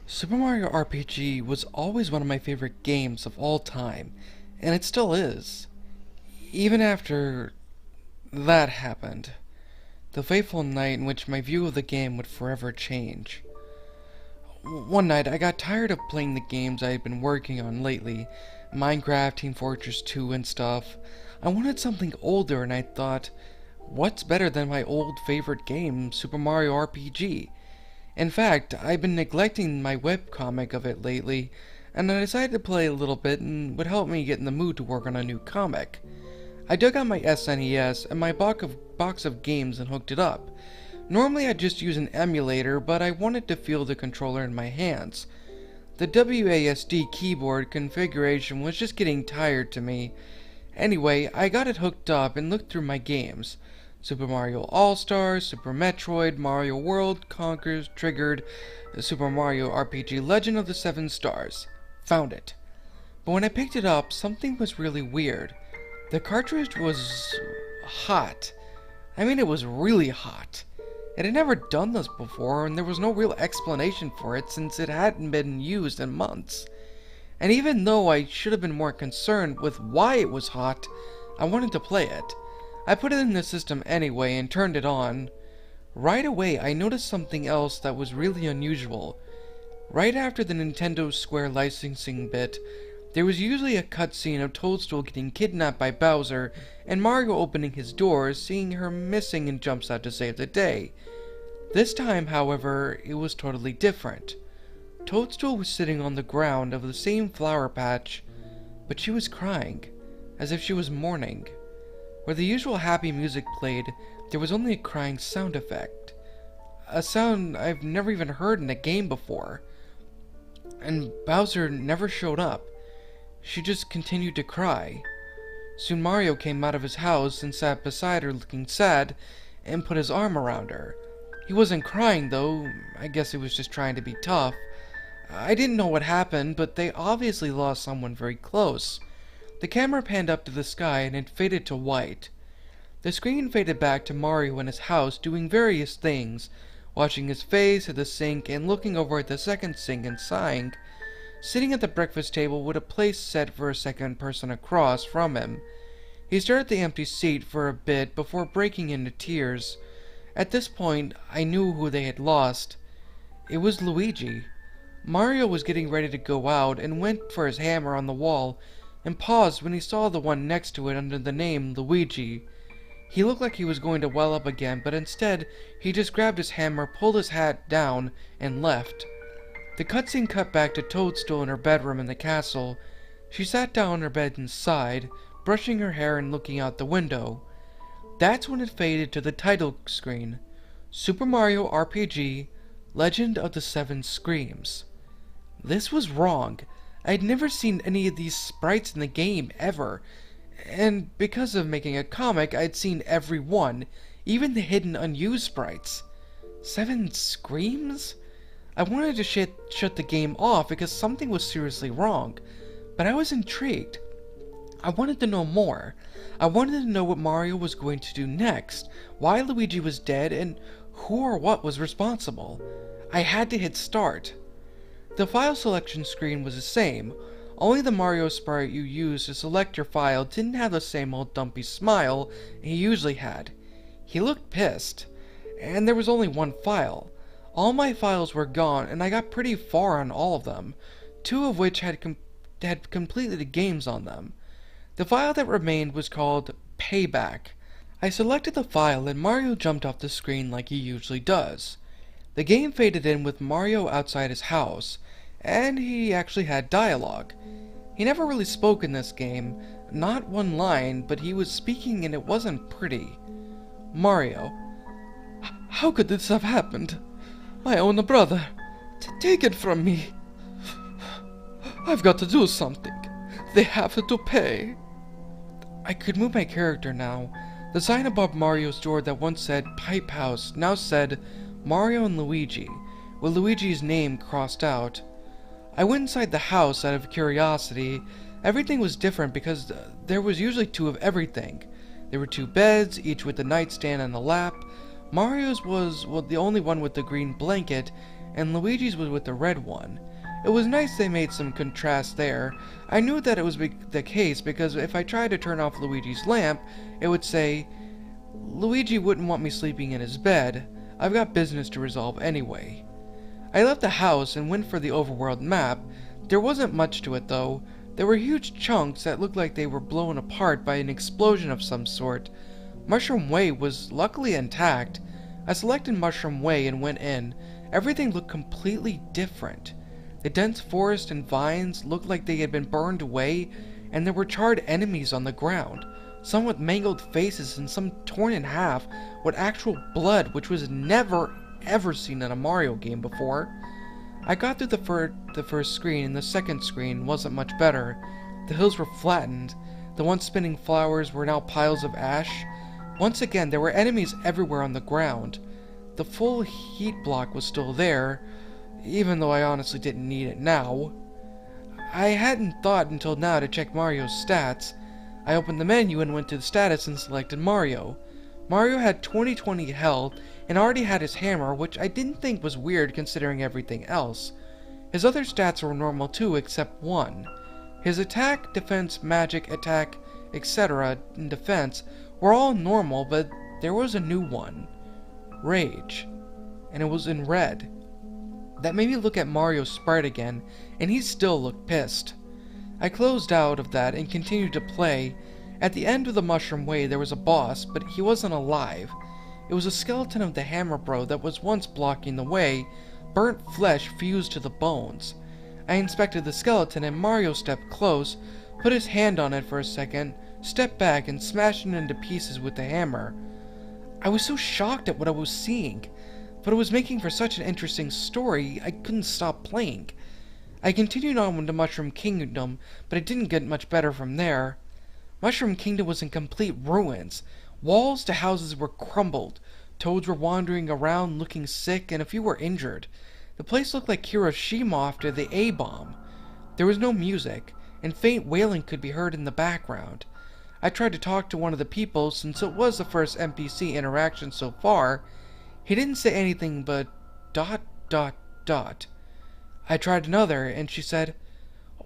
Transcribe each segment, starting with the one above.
Super Mario RPG was always one of my favorite games of all time, and it still is. Even after that happened, the fateful night in which my view of the game would forever change. One night, I got tired of playing the games I had been working on lately, Minecraft, Team Fortress 2, and stuff. I wanted something older, and I thought, what's better than my old favorite game, Super Mario RPG? In fact, I've been neglecting my webcomic of it lately, and I decided to play a little bit and would help me get in the mood to work on a new comic. I dug out my SNES and my box of games and hooked it up. Normally I'd just use an emulator, but I wanted to feel the controller in my hands. The WASD keyboard configuration was just getting tired to me. Anyway, I got it hooked up and looked through my games. Super Mario All-Stars, Super Metroid, Mario World, Conquers, Triggered, Super Mario RPG Legend of the Seven Stars. Found it. But when I picked it up, something was really weird. The cartridge was hot. I mean, it was really hot. It had never done this before, and there was no real explanation for it since it hadn't been used in months. And even though I should have been more concerned with why it was hot, I wanted to play it. I put it in the system anyway and turned it on. Right away, I noticed something else that was really unusual. Right after the Nintendo Square licensing bit, there was usually a cutscene of Toadstool getting kidnapped by Bowser and Mario opening his doors, seeing her missing and jumps out to save the day. This time, however, it was totally different. Toadstool was sitting on the ground of the same flower patch, but she was crying, as if she was mourning. Where the usual happy music played, there was only a crying sound effect. A sound I've never even heard in a game before. And Bowser never showed up. She just continued to cry. Soon Mario came out of his house and sat beside her looking sad and put his arm around her. He wasn't crying though, I guess he was just trying to be tough. I didn't know what happened, but they obviously lost someone very close. The camera panned up to the sky and it faded to white. The screen faded back to Mario in his house doing various things, washing his face at the sink and looking over at the second sink and sighing, sitting at the breakfast table with a place set for a second person across from him. He stared at the empty seat for a bit before breaking into tears. At this point, I knew who they had lost. It was Luigi. Mario was getting ready to go out and went for his hammer on the wall and paused when he saw the one next to it under the name Luigi. He looked like he was going to well up again, but instead, he just grabbed his hammer, pulled his hat down, and left. The cutscene cut back to Toadstool in her bedroom in the castle. She sat down on her bed and sighed, brushing her hair and looking out the window. That's when it faded to the title screen, Super Mario RPG Legend of the Seven Screams. This was wrong. I'd never seen any of these sprites in the game, ever. And because of making a comic, I'd seen every one, even the hidden unused sprites. Seven Screams? I wanted to shut the game off because something was seriously wrong, but I was intrigued. I wanted to know more. I wanted to know what Mario was going to do next, why Luigi was dead, and who or what was responsible. I had to hit start. The file selection screen was the same, only the Mario sprite you used to select your file didn't have the same old dumpy smile he usually had. He looked pissed, and there was only one file. All my files were gone, and I got pretty far on all of them, two of which had completed games on them. The file that remained was called Payback. I selected the file and Mario jumped off the screen like he usually does. The game faded in with Mario outside his house, and he actually had dialogue. He never really spoke in this game, not one line, but he was speaking and it wasn't pretty. Mario: how could this have happened? My own brother. Take it from me. I've got to do something. They have to pay. I could move my character now. The sign above Mario's door that once said Pipe House now said Mario and Luigi, with Luigi's name crossed out. I went inside the house out of curiosity. Everything was different because there was usually two of everything. There were two beds, each with a nightstand and a lap. Mario's was, well, the only one with the green blanket, and Luigi's was with the red one. It was nice they made some contrast there. I knew that it was the case because if I tried to turn off Luigi's lamp, it would say, "Luigi wouldn't want me sleeping in his bed. I've got business to resolve anyway." I left the house and went for the overworld map. There wasn't much to it though. There were huge chunks that looked like they were blown apart by an explosion of some sort. Mushroom Way was luckily intact. I selected Mushroom Way and went in. Everything looked completely different. The dense forest and vines looked like they had been burned away, and there were charred enemies on the ground, some with mangled faces and some torn in half with actual blood, which was never ever seen in a Mario game before. I got through the first screen, and the second screen wasn't much better. The hills were flattened. The once spinning flowers were now piles of ash. Once again, there were enemies everywhere on the ground. The full heat block was still there, even though I honestly didn't need it now. I hadn't thought until now to check Mario's stats. I opened the menu and went to the status and selected Mario. Mario had 20/20 health and already had his hammer, which I didn't think was weird considering everything else. His other stats were normal too, except one. His attack, defense, magic, attack, etc. and defense were all normal, but there was a new one. Rage. And it was in red. That made me look at Mario's sprite again, and he still looked pissed. I closed out of that and continued to play. At the end of the Mushroom Way there was a boss, but he wasn't alive. It was a skeleton of the Hammer Bro that was once blocking the way. Burnt flesh fused to the bones. I inspected the skeleton and Mario stepped close, put his hand on it for a second, stepped back and smashed it into pieces with the hammer. I was so shocked at what I was seeing, but it was making for such an interesting story I couldn't stop playing. I continued on to Mushroom Kingdom, but it didn't get much better from there. Mushroom Kingdom was in complete ruins. Walls to houses were crumbled. Toads were wandering around looking sick, and a few were injured. The place looked like Hiroshima after the A-bomb. There was no music, and faint wailing could be heard in the background. I tried to talk to one of the people since it was the first NPC interaction so far. He didn't say anything but ... I tried another, and she said,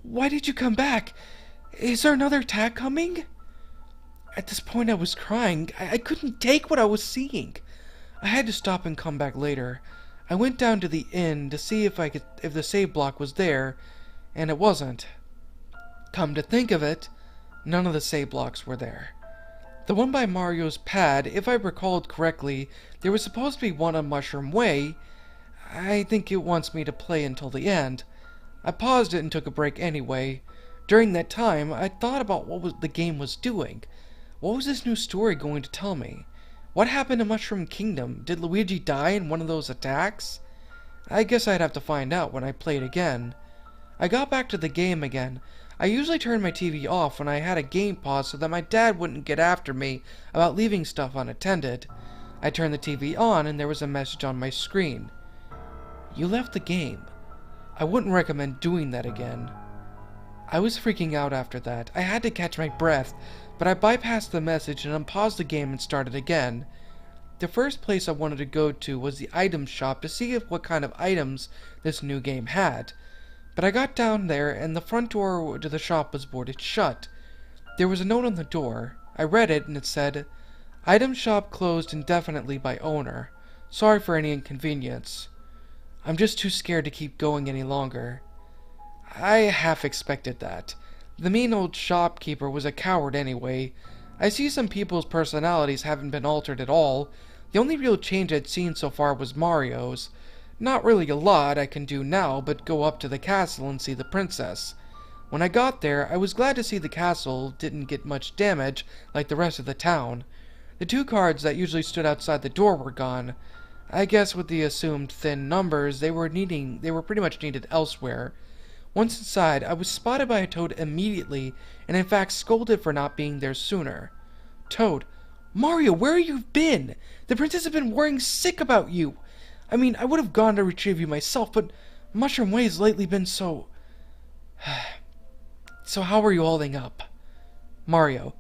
"Why did you come back? Is there another attack coming?" At this point I was crying. I couldn't take what I was seeing. I had to stop and come back later. I went down to the inn to see if the save block was there, and it wasn't. Come to think of it, none of the save blocks were there. The one by Mario's pad, if I recalled correctly, there was supposed to be one on Mushroom Way. I think it wants me to play until the end. I paused it and took a break anyway. During that time, I thought about what the game was doing. What was this new story going to tell me? What happened to Mushroom Kingdom? Did Luigi die in one of those attacks? I guess I'd have to find out when I played again. I got back to the game again. I usually turned my TV off when I had a game pause so that my dad wouldn't get after me about leaving stuff unattended. I turned the TV on and there was a message on my screen. "You left the game. I wouldn't recommend doing that again." I was freaking out after that. I had to catch my breath, but I bypassed the message and unpaused the game and started again. The first place I wanted to go to was the item shop to see what kind of items this new game had. But I got down there and the front door to the shop was boarded shut. There was a note on the door. I read it and it said, "Item shop closed indefinitely by owner. Sorry for any inconvenience." I'm just too scared to keep going any longer. I half expected that. The mean old shopkeeper was a coward anyway. I see some people's personalities haven't been altered at all. The only real change I'd seen so far was Mario's. Not really a lot I can do now but go up to the castle and see the princess. When I got there, I was glad to see the castle didn't get much damage like the rest of the town. The 2 cards that usually stood outside the door were gone. I guess with the assumed thin numbers, they were pretty much needed elsewhere. Once inside, I was spotted by a Toad immediately, and in fact scolded for not being there sooner. Toad, "Mario, where you been? The princess has been worrying sick about you. I mean, I would have gone to retrieve you myself, but Mushroom Way has lately been so..." "So how are you holding up?" Mario,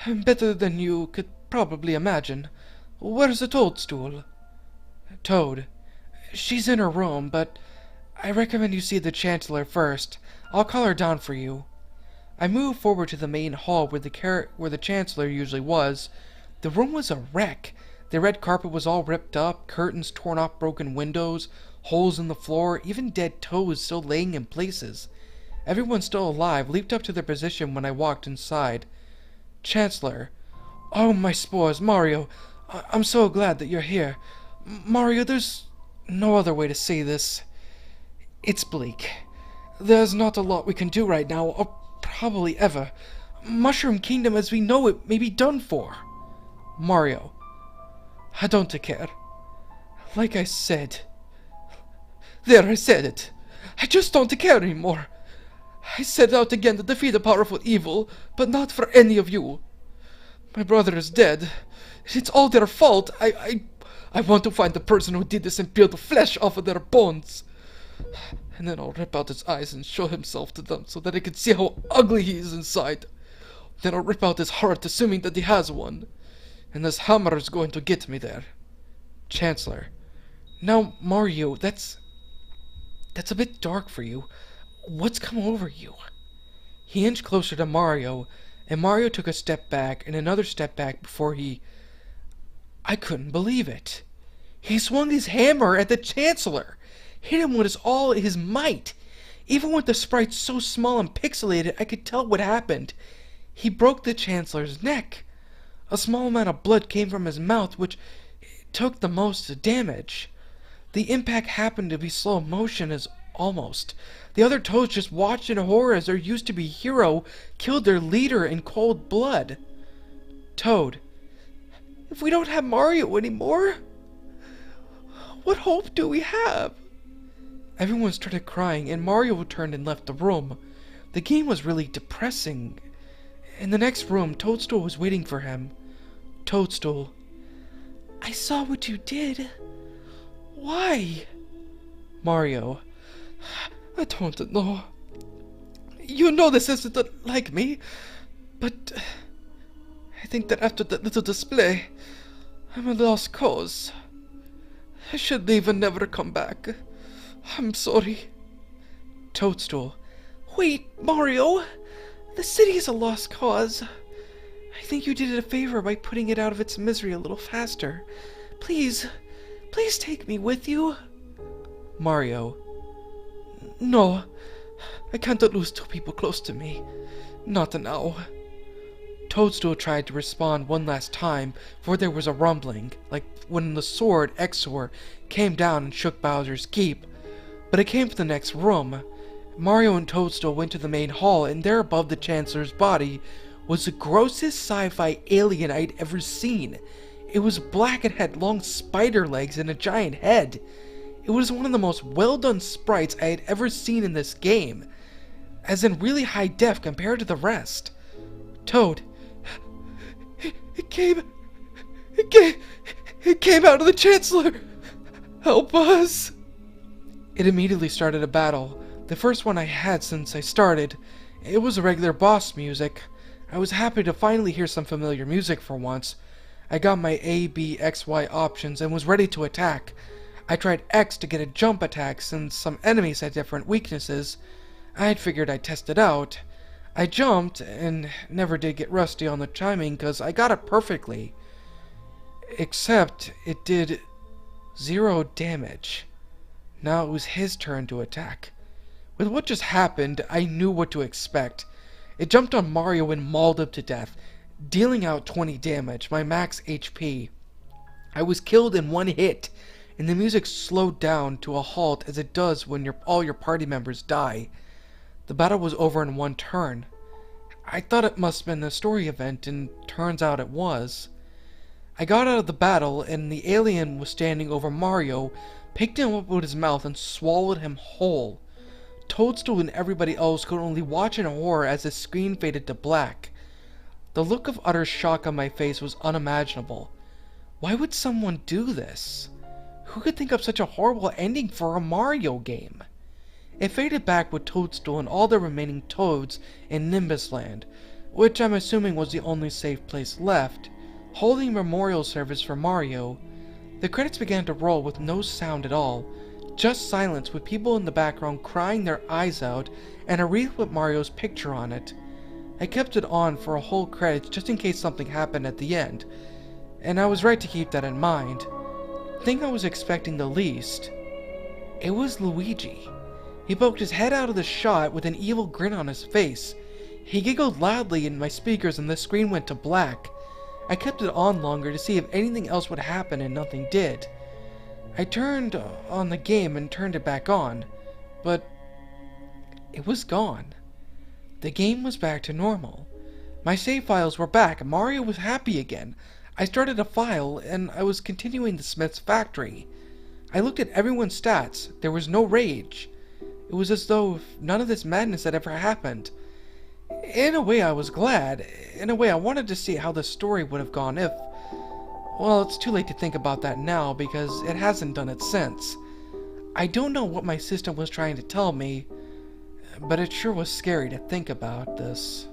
"Better than you could probably imagine. Where's the toadstool?" Toad, She's in her room, but I recommend you see the Chancellor first. I'll call her down for you. I moved forward to the main hall where the Chancellor usually was. The room was a wreck. The red carpet was all ripped up, curtains torn off broken windows, holes in the floor, even dead toes still laying in places. Everyone still alive leaped up to their position when I walked inside. Chancellor. Oh, my spores, Mario. I'm so glad that you're here. Mario, there's no other way to say this. It's bleak. There's not a lot we can do right now, or probably ever. Mushroom Kingdom as we know it may be done for. Mario. I don't care. Like I said. There, I said it. I just don't care anymore. I set out again to defeat a powerful evil, but not for any of you. My brother is dead. It's all their fault. I want to find the person who did this and peel the flesh off of their bones. And then I'll rip out his eyes and show himself to them so that they can see how ugly he is inside. Then I'll rip out his heart, assuming that he has one. And this hammer is going to get me there. Chancellor. Now, Mario, that's a bit dark for you. What's come over you? He inched closer to Mario, and Mario took a step back and another step back before he... I couldn't believe it. He swung his hammer at the Chancellor, hit him with all his might. Even with the sprite so small and pixelated, I could tell what happened. He broke the Chancellor's neck. A small amount of blood came from his mouth, which took the most damage. The impact happened to be slow motion as almost. The other Toads just watched in horror as their used-to-be hero killed their leader in cold blood. Toad. If we don't have Mario anymore, what hope do we have? Everyone started crying, and Mario turned and left the room. The game was really depressing. In the next room, Toadstool was waiting for him. Toadstool. I saw what you did. Why? Mario. I don't know. You know this isn't like me, but I think that after that little display, I'm a lost cause. I should leave and never come back. I'm sorry. Toadstool. Wait, Mario! The city is a lost cause. I think you did it a favor by putting it out of its misery a little faster. Please take me with you. Mario. No, I can't lose two people close to me. Not now. Toadstool tried to respond one last time, for there was a rumbling, like when the sword, Exor, came down and shook Bowser's Keep. But it came from the next room. Mario and Toadstool went to the main hall, and there above the Chancellor's body was the grossest sci-fi alien I'd ever seen. It was black and had long spider legs and a giant head. It was one of the most well-done sprites I had ever seen in this game, as in really high def compared to the rest. Toad. It came out of the Chancellor! Help us! It immediately started a battle, the first one I had since I started. It was regular boss music. I was happy to finally hear some familiar music for once. I got my A, B, X, Y options and was ready to attack. I tried X to get a jump attack since some enemies had different weaknesses. I had figured I'd test it out. I jumped and never did get rusty on the timing because I got it perfectly. Except it did 0 damage. Now it was his turn to attack. With what just happened, I knew what to expect. It jumped on Mario and mauled him to death, dealing out 20 damage, my max HP. I was killed in one hit, and the music slowed down to a halt as it does when all your party members die. The battle was over in one turn. I thought it must have been a story event, and turns out it was. I got out of the battle, and the alien was standing over Mario, picked him up with his mouth, and swallowed him whole. Toadstool and everybody else could only watch in horror as the screen faded to black. The look of utter shock on my face was unimaginable. Why would someone do this? Who could think of such a horrible ending for a Mario game? It faded back with Toadstool and all the remaining Toads in Nimbus Land, which I'm assuming was the only safe place left, holding memorial service for Mario. The credits began to roll with no sound at all, just silence with people in the background crying their eyes out and a wreath with Mario's picture on it. I kept it on for a whole credit just in case something happened at the end, and I was right to keep that in mind. The thing I was expecting the least, it was Luigi. He poked his head out of the shot with an evil grin on his face. He giggled loudly in my speakers and the screen went to black. I kept it on longer to see if anything else would happen and nothing did. I turned on the game and turned it back on, but it was gone. The game was back to normal. My save files were back and Mario was happy again. I started a file and I was continuing the Smith's factory. I looked at everyone's stats. There was no rage. It was as though none of this madness had ever happened. In a way I was glad. In a way I wanted to see how the story would have gone if... Well, it's too late to think about that now because it hasn't done it since. I don't know what my system was trying to tell me, but it sure was scary to think about this.